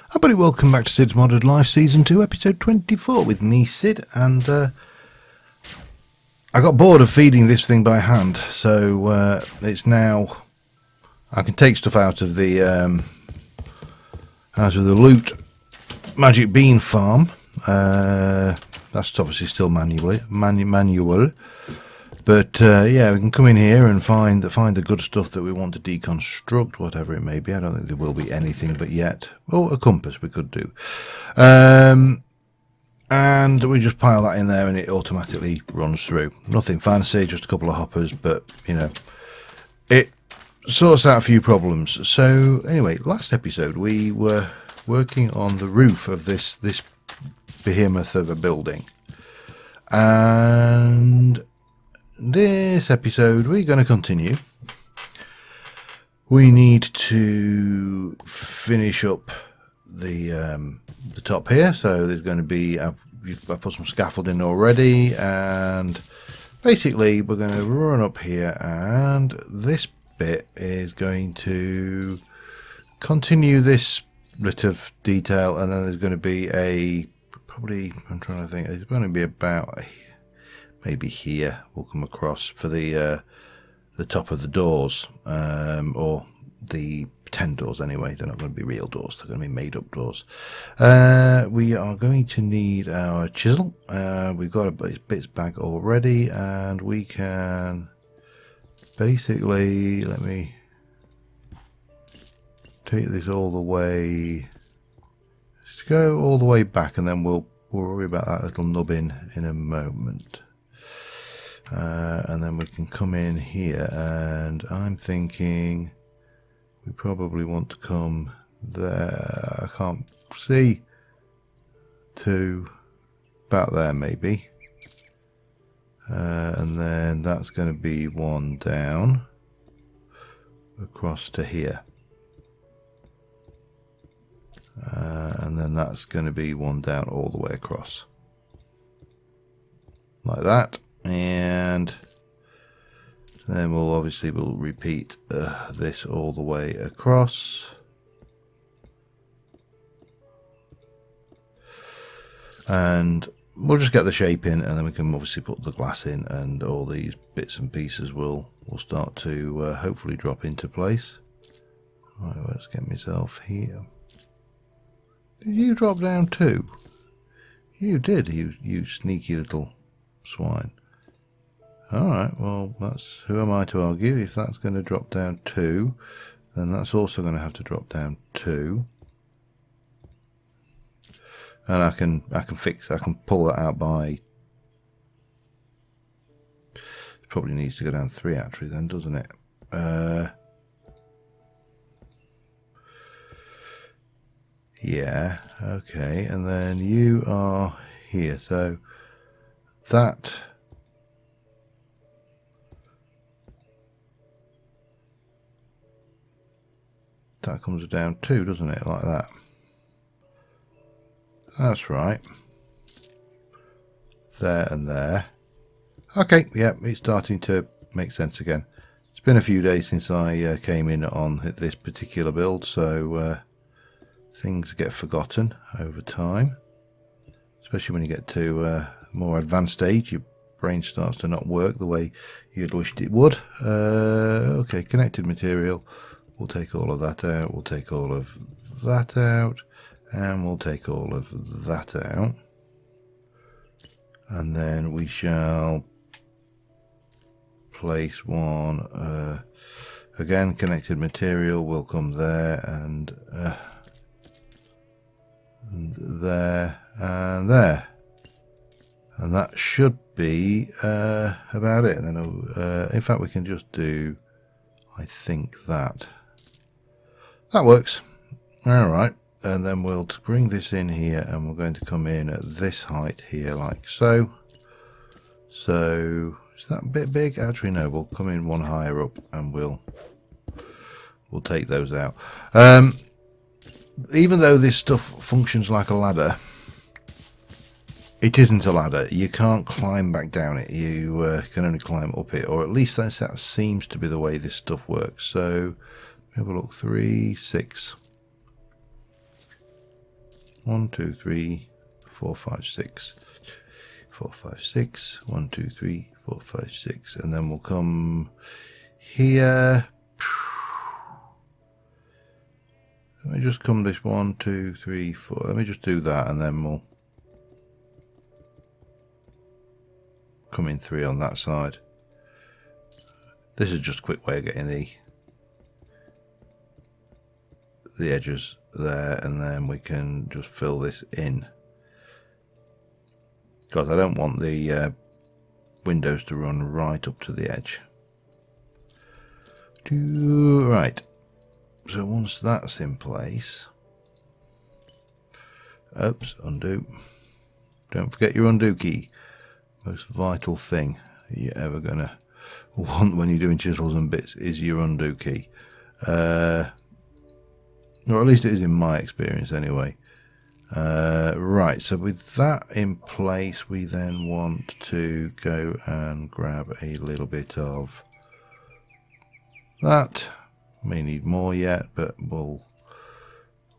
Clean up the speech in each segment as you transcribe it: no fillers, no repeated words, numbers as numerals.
Everybody, welcome back to Sid's Modded Life Season 2, Episode 24 with me, Sid, and I got bored of feeding this thing by hand, so it's now... I can take stuff out of the loot magic bean farm. That's obviously still manual, but yeah, we can come in here and find the good stuff that we want to deconstruct, whatever it may be. I don't think there will be anything but yet. Oh, a compass we could do, and we just pile that in there and it automatically runs through. Nothing fancy, just a couple of hoppers, but you know, it sorts out a few problems. So anyway, last episode we were working on the roof of this behemoth of a building, and this episode we're going to continue. We need to finish up the top here, so there's going to be I've put some scaffolding already, and basically we're going to run up here, and this bit is going to continue this bit of detail, and then there's going to be a probably, I'm trying to think, it's going to be about maybe here we'll come across for the top of the doors, or the pretend doors anyway. They're not going to be real doors, they're going to be made up doors. We are going to need our chisel. We've got a bits bag already, and we can basically, let me take this all the way, let's go all the way back, and then we'll worry about that little nubbin in a moment. And then we can come in here, and I'm thinking we probably want to come there. I can't see, to about there maybe, and then that's going to be one down across to here, and then that's going to be one down all the way across like that. And then we'll repeat this all the way across, and we'll just get the shape in, and then we can obviously put the glass in, and all these bits and pieces will start to hopefully drop into place. Right, let's get myself here. Did you drop down too? You did, you sneaky little swine. Alright, well, that's, who am I to argue? If that's going to drop down 2, then that's also going to have to drop down 2. And I can pull that out by, it probably needs to go down 3 actually then, doesn't it? Yeah, okay, and then you are here, so that comes down 2, doesn't it, like that? That's right, there and there. Okay, yeah, it's starting to make sense again. It's been a few days since I came in on this particular build, so things get forgotten over time, especially when you get to a more advanced stage. Your brain starts to not work the way you'd wished it would. Okay, connected material. We'll take all of that out, we'll take all of that out, and we'll take all of that out. And then we shall place one, again, connected material will come there, and there, and there. And that should be about it. And then, in fact, we can just do, I think that works. All right, and then we'll bring this in here, and we're going to come in at this height here, like so. So is that a bit big? Actually, no. We'll come in one higher up, and we'll take those out. Even though this stuff functions like a ladder, it isn't a ladder. You can't climb back down it. You can only climb up it, or at least that seems to be the way this stuff works. So Have a look. 3, 6. 1, 2, 3, 4, 5, 6. 4, 5, 6. 1, 2, 3, 4, 5, 6. And then we'll come here. Let me just come this 1, 2, 3, 4. Let me just do that, and then we'll come in 3 on that side. This is just a quick way of getting the edges there, and then we can just fill this in, because I don't want the windows to run right up to the edge. Right, so once that's in place, oops, undo. Don't forget your undo key. Most vital thing you're ever gonna want when you're doing chisels and bits is your undo key. Or at least it is in my experience anyway. Right, so with that in place, we then want to go and grab a little bit of that. May need more yet, but we'll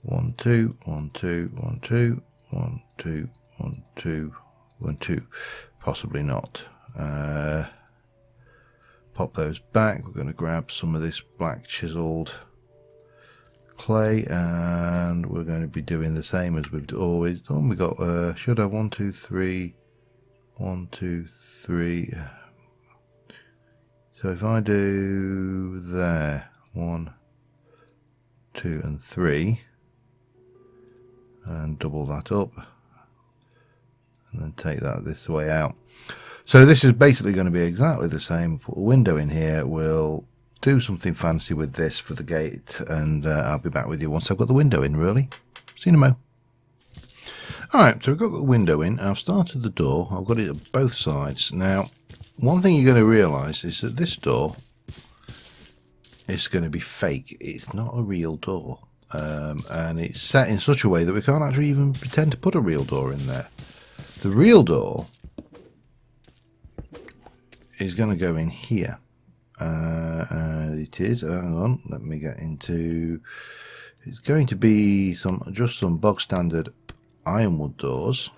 1, 2, 1, 2, 1, 2, 1, 2, 1, 2, 1, 2. Possibly not. Pop those back. We're going to grab some of this black chiseled clay, and we're going to be doing the same as we've always done. We got should have 1, 2, 3, 1, 2, 3. So if I do there 1, 2 and 3 and double that up and then take that this way out. So this is basically going to be exactly the same. Put a window in here. We'll do something fancy with this for the gate, and I'll be back with you once I've got the window in, really. See you in a mo. Alright, so I've got the window in. I've started the door. I've got it at both sides. Now, one thing you're going to realise is that this door is going to be fake. It's not a real door. And it's set in such a way that we can't actually even pretend to put a real door in there. The real door is going to go in here. It is, hang on, let me get into, it's going to be just some bog standard ironwood doors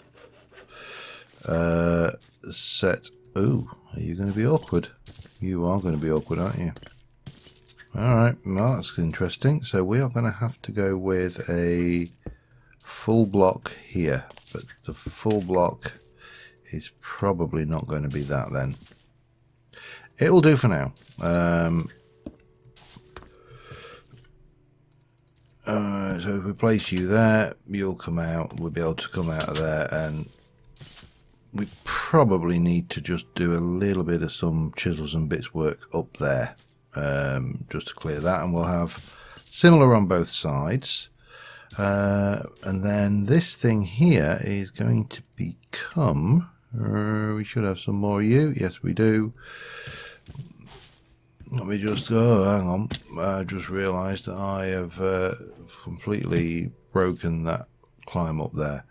set. Oh, are you going to be awkward? You are going to be awkward, aren't you? Alright, well, that's interesting. So we are going to have to go with a full block here, but the full block is probably not going to be that then. It will do for now. So if we place you there, you'll come out. We'll be able to come out of there, and we probably need to just do a little bit of some chisels and bits work up there, just to clear that, and we'll have similar on both sides. And then this thing here is going to become, we should have some more U. Yes, we do. Let me just go, hang on, I just realised that I have completely broken that climb up there.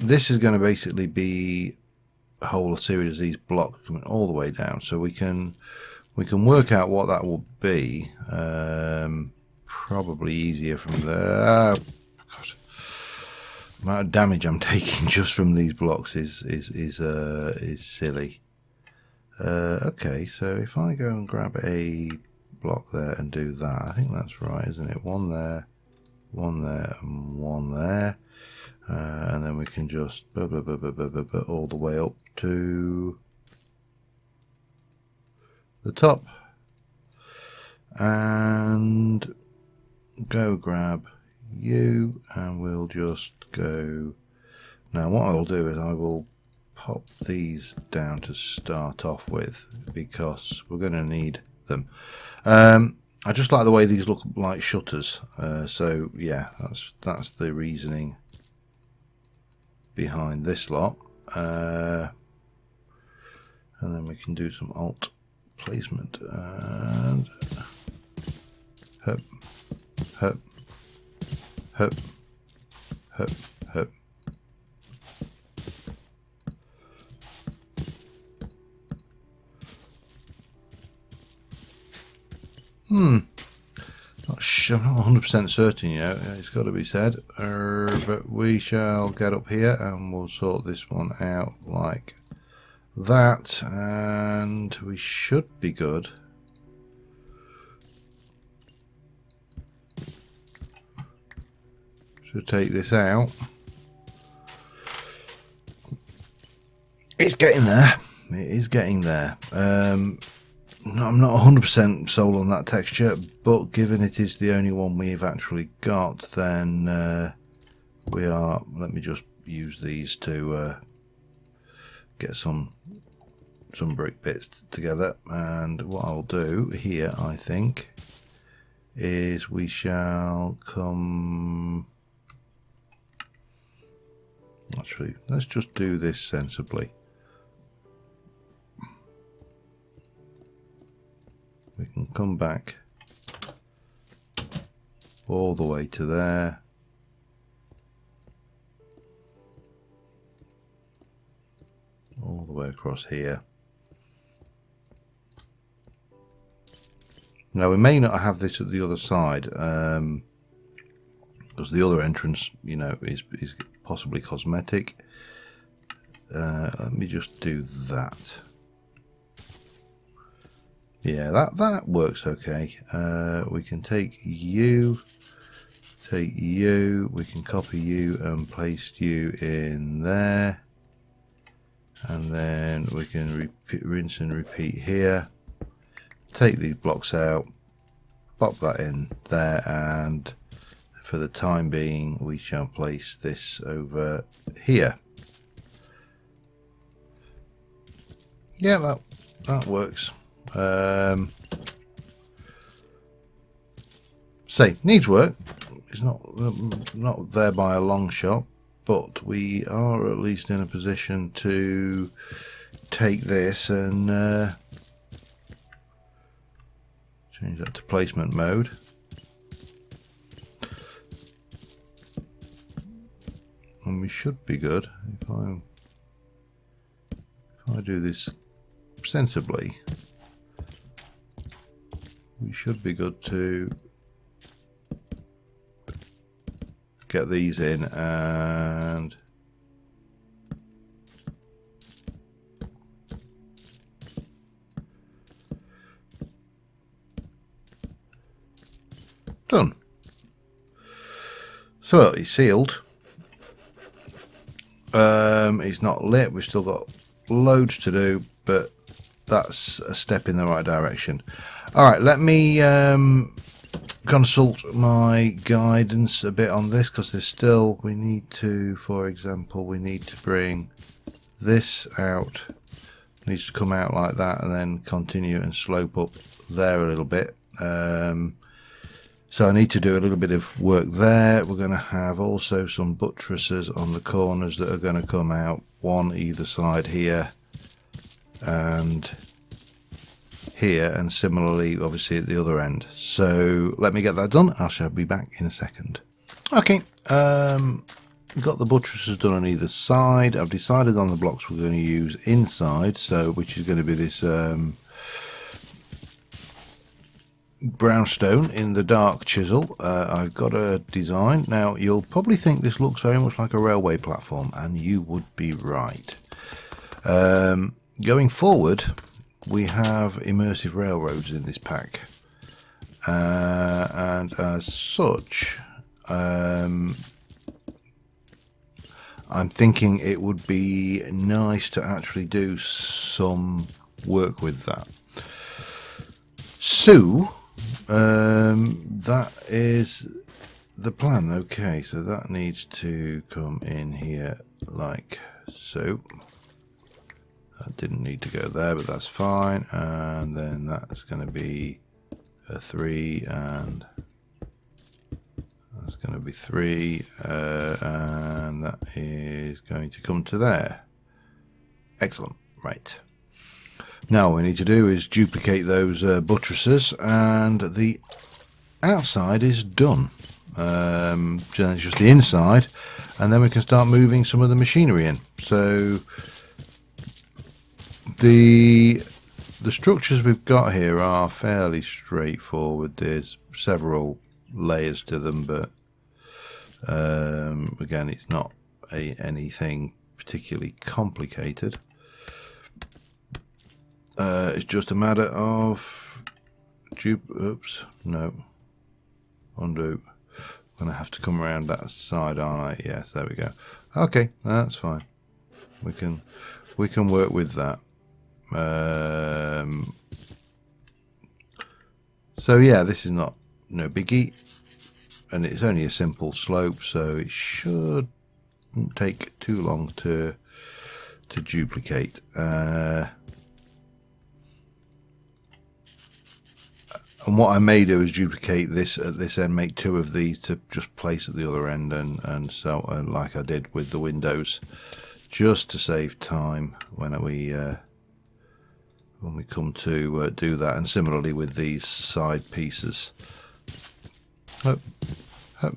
This is going to basically be a whole series of these blocks coming all the way down, so we can work out what that will be. Probably easier from there. Gosh, the amount of damage I'm taking just from these blocks is silly. Okay, so if I go and grab a block there and do that, I think that's right, isn't it? One there, and one there. And then we can just all the way up to the top. And go grab you, and we'll just go. Now what I'll do is I will pop these down to start off with, because we're going to need them. I just like the way these look like shutters, so yeah, that's the reasoning behind this lot. And then we can do some alt placement and hop, hop, hop, hop, hop. I'm not 100% certain, you know, it's got to be said, but we shall get up here and we'll sort this one out like that, and we should be good. Should take this out. It's getting there. It is getting there. I'm not 100% sold on that texture, but given it is the only one we've actually got, then we are. Let me just use these to get some brick bits together. And what I'll do here, I think, is we shall come. Actually, let's just do this sensibly. We can come back all the way to there. All the way across here. Now we may not have this at the other side, because the other entrance, you know, is possibly cosmetic. Let me just do that. Yeah, that works okay. We can take you, we can copy you and paste you in there, and then we can rinse and repeat here. Take these blocks out, pop that in there, and for the time being we shall place this over here. Yeah, that works. Say, needs work. It's not there by a long shot, but we are at least in a position to take this and change that to placement mode. And we should be good if I do this sensibly. We should be good to get these in and done. So it's sealed. It's not lit. We've still got loads to do, but that's a step in the right direction. All right, let me consult my guidance a bit on this, because there's still, we need to, for example, we need to bring this out. It needs to come out like that and then continue and slope up there a little bit. So I need to do a little bit of work there. We're going to have also some buttresses on the corners that are going to come out, one either side here and here, and similarly obviously at the other end. So let me get that done. I shall be back in a second. Okay, got the buttresses done on either side. I've decided on the blocks we're going to use inside, so which is going to be this brownstone in the dark chisel. I've got a design. Now you'll probably think this looks very much like a railway platform, and you would be right. Going forward, we have immersive railroads in this pack, and as such I'm thinking it would be nice to actually do some work with that. So that is the plan. Okay, so that needs to come in here like so. That didn't need to go there, but that's fine. And then that's going to be a 3, and that's going to be 3, and that is going to come to there. Excellent. Right. Now what we need to do is duplicate those buttresses, and the outside is done. Just the inside, and then we can start moving some of the machinery in. So the the structures we've got here are fairly straightforward. There's several layers to them, but again, it's not anything particularly complicated. It's just a matter of oops, no, undo. I'm gonna have to come around that side, aren't I? Yes, there we go. Okay, that's fine. We can work with that. So yeah, this is no biggie, and it's only a simple slope, so it shouldn't take too long to duplicate. And what I may do is duplicate this at this end, make 2 of these to just place at the other end, and so like I did with the windows, just to save time when we come to do that. And similarly with these side pieces. Oh,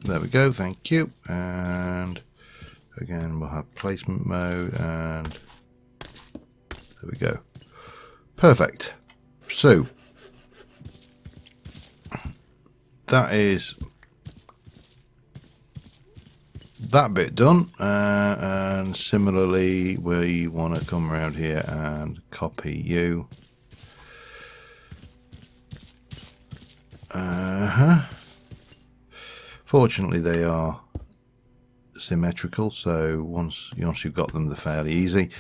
there we go, thank you. And again, we'll have placement mode, and there we go. Perfect. So that is that bit done, and similarly we want to come around here and copy you. Fortunately they are symmetrical, so once you've got them, they're fairly easy.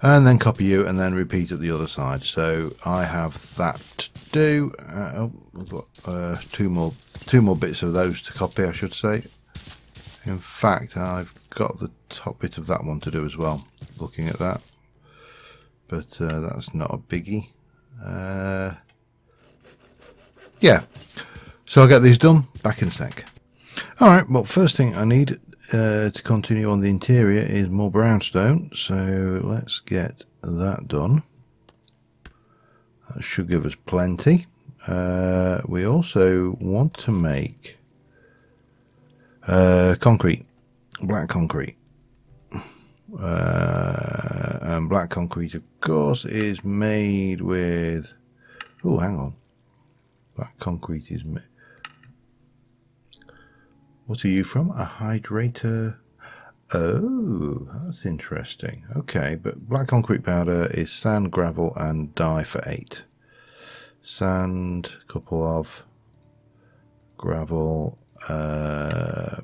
And then copy you, and then repeat at the other side. So I have that to do. I've got two more bits of those to copy, I should say. In fact, I've got the top bit of that one to do as well, looking at that. But that's not a biggie. Yeah, so I'll get these done, back in a sec. Alright, well, first thing I need to continue on the interior is more brownstone, so let's get that done. That should give us plenty. We also want to make concrete, black concrete, and black concrete of course is made with, oh hang on, black concrete is made. What are you from? A hydrator? Oh, that's interesting. Okay, but black concrete powder is sand, gravel and dye for 8. Sand, couple of, gravel,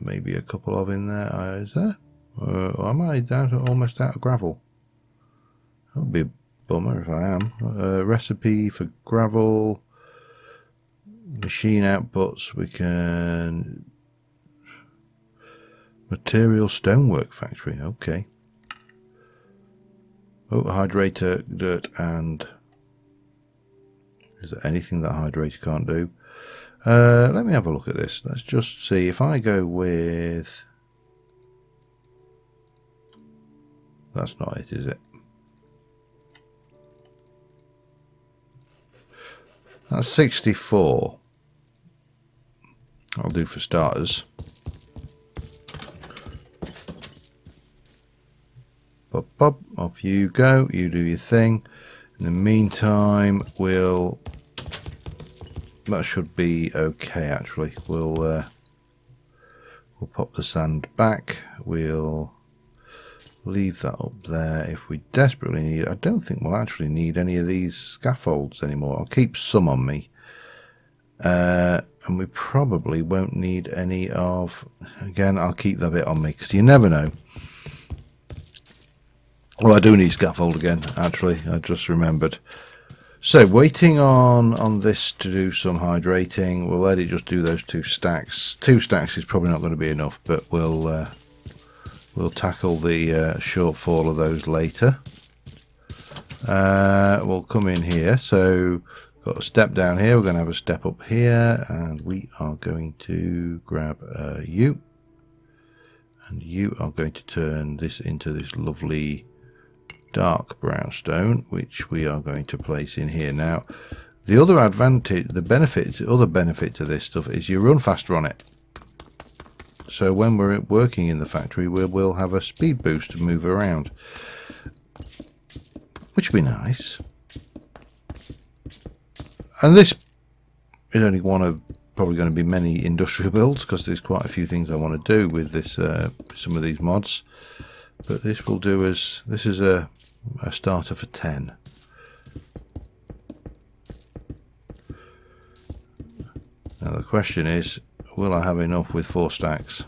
maybe a couple of in there. Is there? Am I down to almost out of gravel? That would be a bummer if I am. Recipe for gravel, machine outputs, we can... Material stonework factory, okay. Oh, hydrator, dirt, and is there anything that hydrator can't do? Let me have a look at this. Let's just see if I go with, that's not it, is it? That's 64. I'll do for starters. Pop, pop, off you go, you do your thing. In the meantime, that should be okay actually. We'll pop the sand back, we'll leave that up there if we desperately need it. I don't think we'll actually need any of these scaffolds anymore. I'll keep some on me. And we probably won't need any of, again, I'll keep that bit on me because you never know. Well, I do need scaffold again, actually, I just remembered. So, waiting on this to do some hydrating. We'll let it just do those 2 stacks. 2 stacks is probably not going to be enough, but we'll tackle the shortfall of those later. We'll come in here. So, got a step down here. We're going to have a step up here, and we are going to grab you, and you are going to turn this into this lovely dark brownstone, which we are going to place in here. Now, the other advantage, other benefit to this stuff is you run faster on it. So when we're working in the factory, we'll have a speed boost to move around, which would be nice. And this is only one of probably going to be many industrial builds, because there's quite a few things I want to do with this, some of these mods. But this will do as, this is a starter for 10. Now the question is, will I have enough with 4 stacks?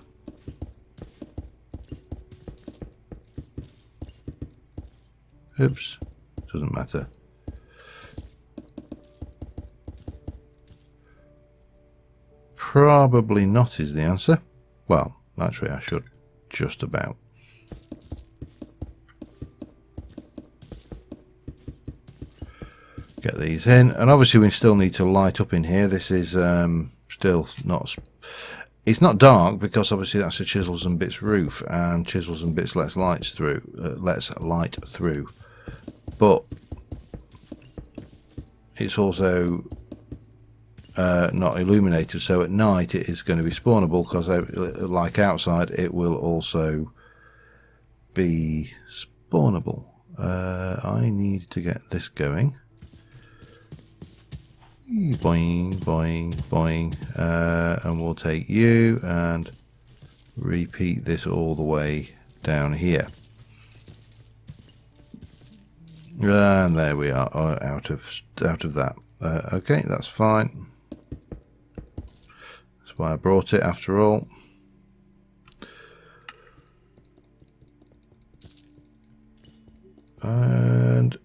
Oops, doesn't matter. Probably not is the answer. Well, actually I should just about. Get these in, and obviously we still need to light up in here. This is still not, it's not dark because obviously that's a chisels and bits roof, and chisels and bits lets light through, but it's also not illuminated, so at night it is going to be spawnable, because like outside it will also be spawnable. I need to get this going. Boing, boing, boing, and we'll take you and repeat this all the way down here. And there we are, out of that. Okay, that's fine. That's why I brought it after all. And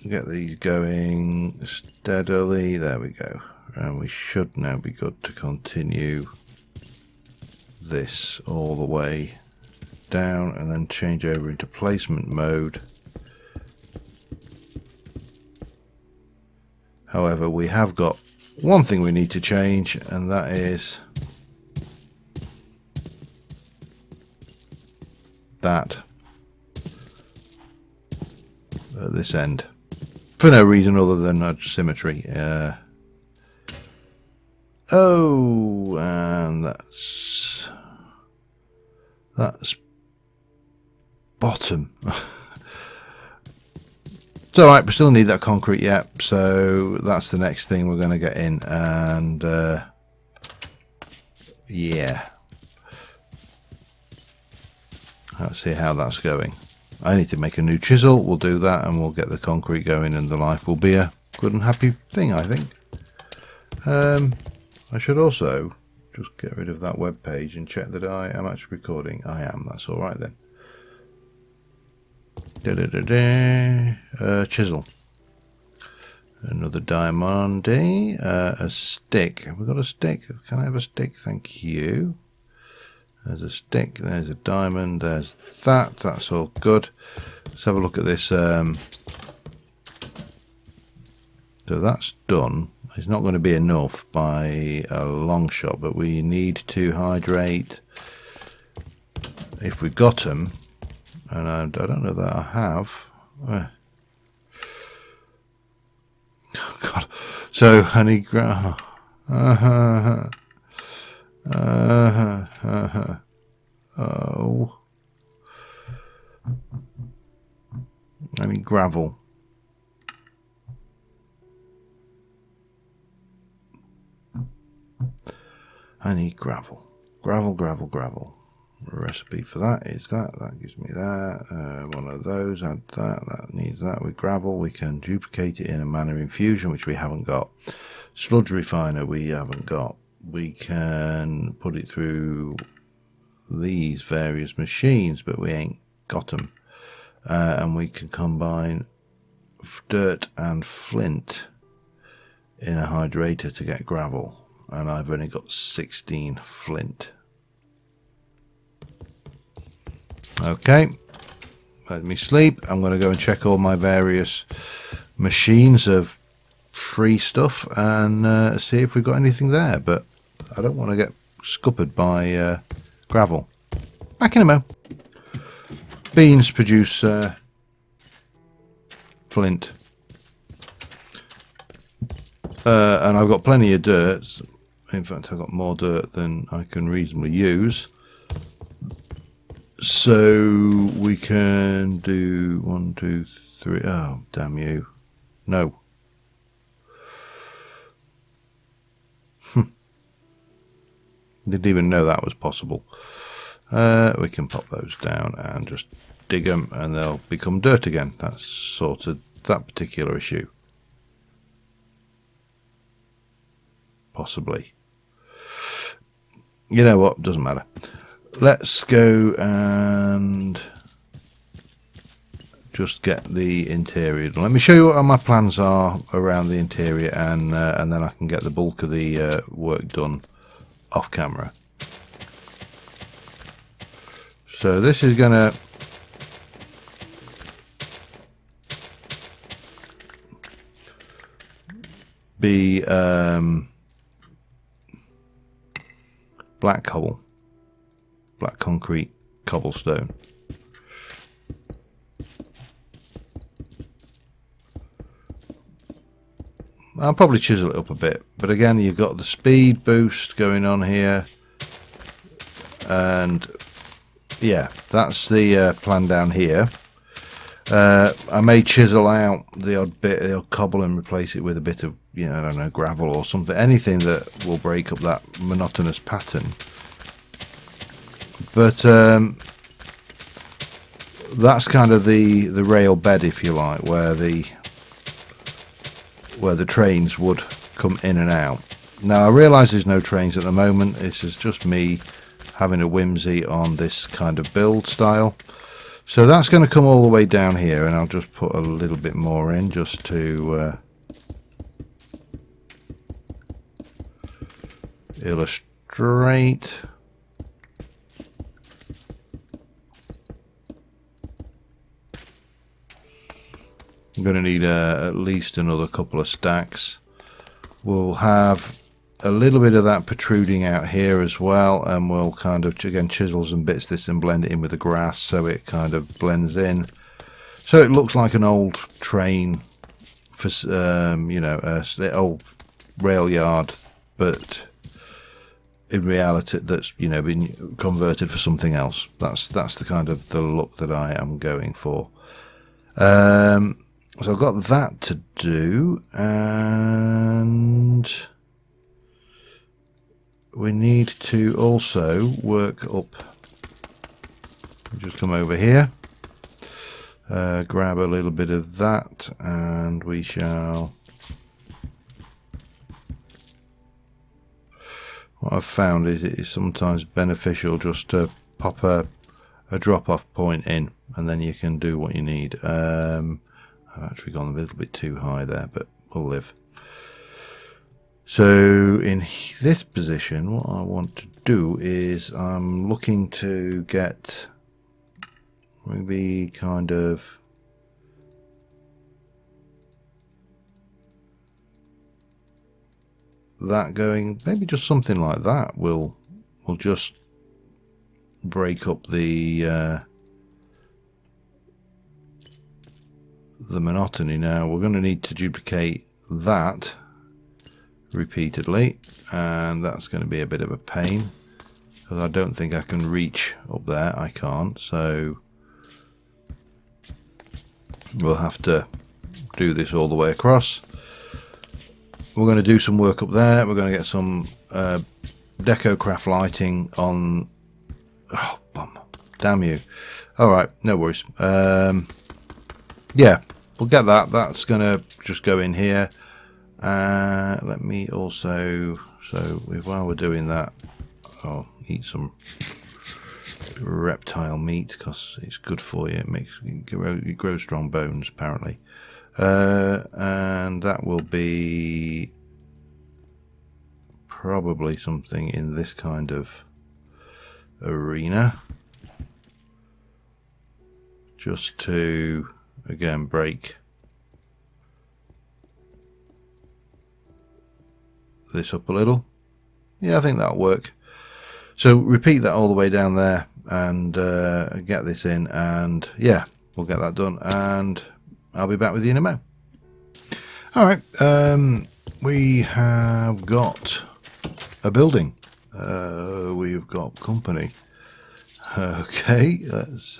get these going steadily. There we go. And we should now be good to continue this all the way down, and then change over into placement mode. However, we have got one thing we need to change, and that is that at this end, for no reason other than symmetry. Oh, and that's bottom. It's alright, we still need that concrete yet, so that's the next thing we're going to get in, and yeah, let's see how that's going. I need to make a new chisel, we'll do that, and we'll get the concrete going, and the life will be a good and happy thing, I think. I should also just get rid of that web page and check that I am actually recording. I am, that's alright then. Chisel. Another diamond. A stick. Have we got a stick? Can I have a stick? Thank you. There's a stick. There's a diamond. There's that. That's all good. Let's have a look at this. So that's done. It's not going to be enough by a long shot, but we need to hydrate if we got them. And I don't know that I have. Oh God! So I need oh, I need gravel. I need gravel. Gravel. The recipe for that is that gives me that, one of those, add that needs that. With gravel we can duplicate it in a mana infusion, which we haven't got. Sludge refiner we haven't got. We can put it through these various machines, but we ain't got them. And we can combine dirt and flint in a hydrator to get gravel, and I've only got 16 flint. Okay, let me sleep. I'm going to go and check all my various machines of free stuff and see if we've got anything there, but I don't want to get scuppered by gravel. Back in a mo. Beans produce flint, and I've got plenty of dirt. In fact, I've got more dirt than I can reasonably use. So we can do 1, 2, 3. Oh, damn you. No. Didn't even know that was possible. We can pop those down and just dig them and they'll become dirt again. That's sorted that particular issue. Possibly. You know what? Doesn't matter. Let's go and just get the interior done. Let me show you what my plans are around the interior, and then I can get the bulk of the work done off camera. So this is going to be black cobble, black concrete cobblestone. I'll probably chisel it up a bit, but again, you've got the speed boost going on here, and yeah, that's the plan down here. I may chisel out the odd bit, the odd cobble, and replace it with a bit of, you know, I don't know, gravel or something, anything that will break up that monotonous pattern. But that's kind of the rail bed, if you like, where the trains would come in and out. Now I realise there's no trains at the moment. This is just me having a whimsy on this kind of build style. So that's going to come all the way down here, and I'll just put a little bit more in just to illustrate. I'm going to need at least another couple of stacks. We'll have a little bit of that protruding out here as well, and we'll kind of, again, chisels and bits this and blend it in with the grass so it kind of blends in. So it looks like an old train for, you know, an old rail yard, but in reality that's, you know, been converted for something else. That's the kind of the look that I am going for. So I've got that to do, and we need to also work up. Just come over here, grab a little bit of that, and we shall. What I've found is it is sometimes beneficial just to pop a drop-off point in, and then you can do what you need. I've actually gone a little bit too high there, but we'll live. So in this position, what I want to do is I'm looking to get maybe kind of that going, maybe just something like that will just break up the monotony. Now we're going to need to duplicate that repeatedly, and that's going to be a bit of a pain because I don't think I can reach up there. I can't, so we'll have to do this all the way across. We're going to do some work up there. We're going to get some deco craft lighting on. Oh, bum. Damn you. Alright, no worries. Yeah, we'll get that. That's going to just go in here. Let me also, so while we're doing that, I'll eat some reptile meat because it's good for you. It makes you grow strong bones, apparently. And that will be probably something in this kind of arena, just to again break this up a little. Yeah, I think that'll work. So repeat that all the way down there and get this in, and yeah, we'll get that done, and I'll be back with you in a moment. Alright, we have got a building. We've got company. Okay, let's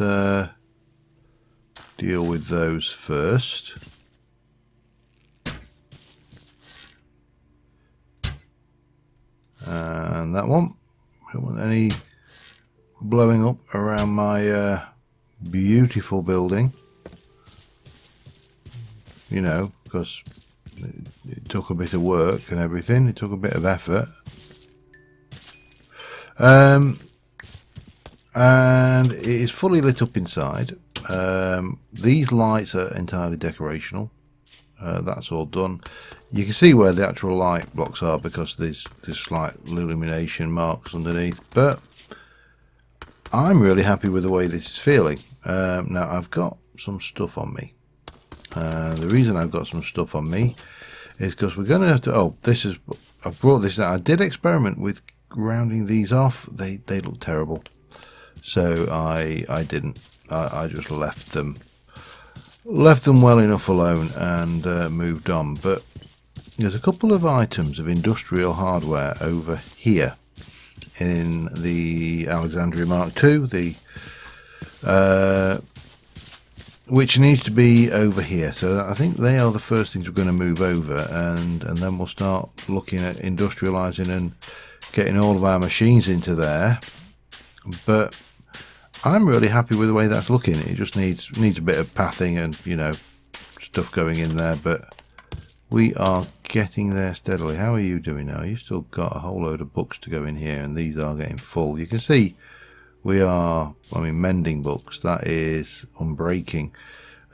deal with those first. And that one. Don't want any blowing up around my beautiful building. You know, because it took a bit of work and everything. It took a bit of effort. And it is fully lit up inside. These lights are entirely decorational. That's all done. You can see where the actual light blocks are because there's slight illumination marks underneath, but I'm really happy with the way this is feeling. Now I've got some stuff on me. The reason I've got some stuff on me is because we're going to have to... Oh, I've brought this out. I did experiment with rounding these off. They look terrible. So I didn't. I just left them well enough alone and moved on. But there's a couple of items of industrial hardware over here in the Alexandria Mark II, which needs to be over here. So I think they are the first things we're going to move over, and then we'll start looking at industrializing and getting all of our machines into there. But I'm really happy with the way that's looking. It just needs a bit of pathing and, you know, stuff going in there, but we are getting there steadily. How are you doing now? You've still got a whole load of books to go in here, and these are getting full. You can see we are, mending books. That is unbreaking.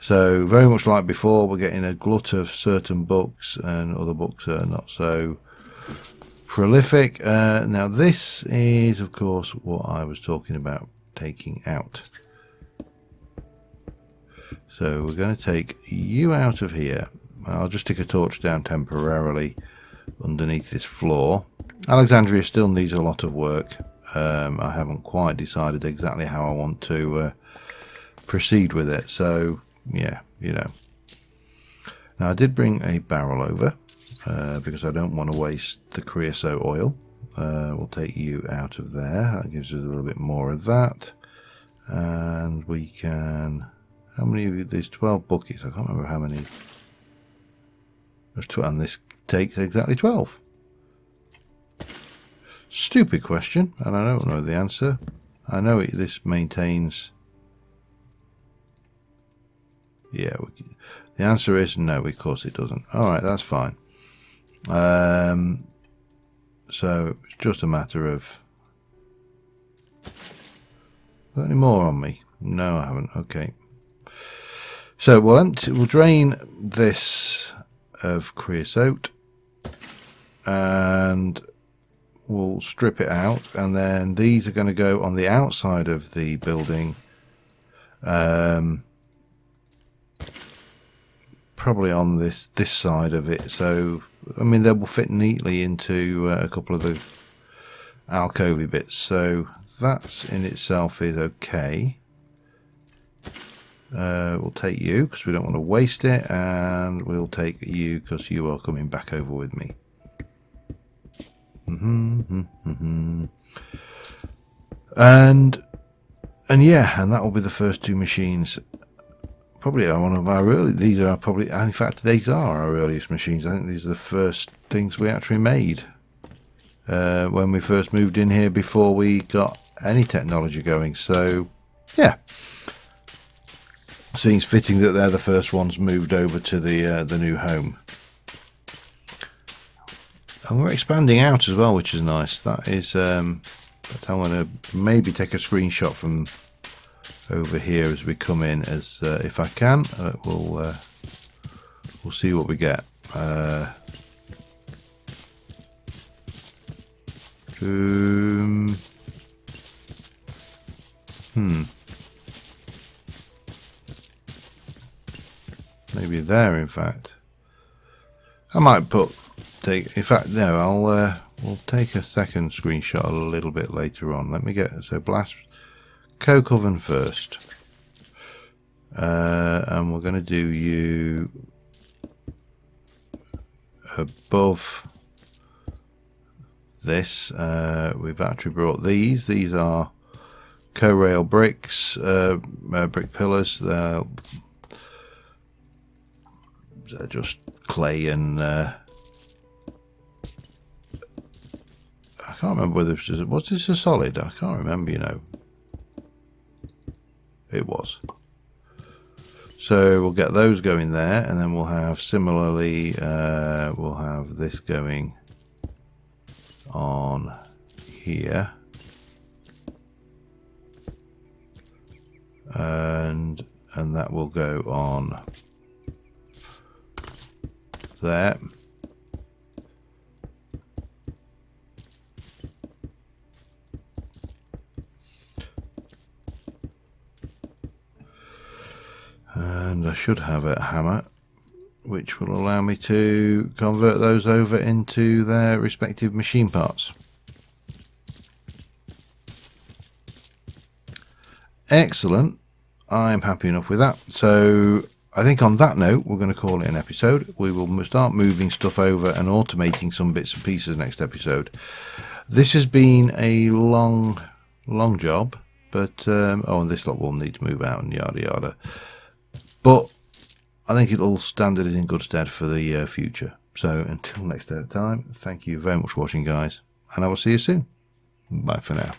So very much like before, we're getting a glut of certain books, and other books are not so prolific. Now this is, of course, what I was talking about taking out. So we're going to take you out of here. I'll just stick a torch down temporarily underneath this floor. Alexandria still needs a lot of work. I haven't quite decided exactly how I want to proceed with it. So yeah, you know. Now I did bring a barrel over because I don't want to waste the creosote oil. We'll take you out of there. That gives us a little bit more of that. And we can... How many of there's 12 buckets? I can't remember how many. There's 12, and this takes exactly 12. Stupid question, and I don't know the answer. I know this maintains... Yeah, the answer is no, of course it doesn't. Alright, that's fine. So it's just a matter of... Got any more on me? No, I haven't. Okay. So we'll drain this of creosote and we'll strip it out, and then these are going to go on the outside of the building, probably on this side of it. So I mean, they will fit neatly into a couple of the alcovey bits, so that in itself is okay. We'll take you because we don't want to waste it, and we'll take you because you are coming back over with me. And yeah, and that will be the first two machines. Probably one of our early. These are probably, in fact, these are our earliest machines. I think these are the first things we actually made when we first moved in here, before we got any technology going. So yeah. Seems fitting that they're the first ones moved over to the new home, and we're expanding out as well, which is nice. That is, I'm going to maybe take a screenshot from over here as we come in, as if I can. We'll see what we get. Maybe there, in fact. I might in fact, no, we'll take a second screenshot a little bit later on. Let me get, so blast coke oven first. And we're going to do you above this. We've actually brought these. These are co-rail bricks, brick pillars. They're just clay and I can't remember whether was this a solid. I can't remember, you know. It was. So we'll get those going there, and then we'll have similarly we'll have this going on here, and that will go on there. And I should have a hammer which will allow me to convert those over into their respective machine parts. Excellent. I'm happy enough with that. So I think on that note, we're going to call it an episode. We will start moving stuff over and automating some bits and pieces next episode. This has been a long job, but oh, and this lot will need to move out and yada yada. But I think it'll stand it in good stead for the future. So until next time, thank you very much for watching, guys, and I will see you soon. Bye for now.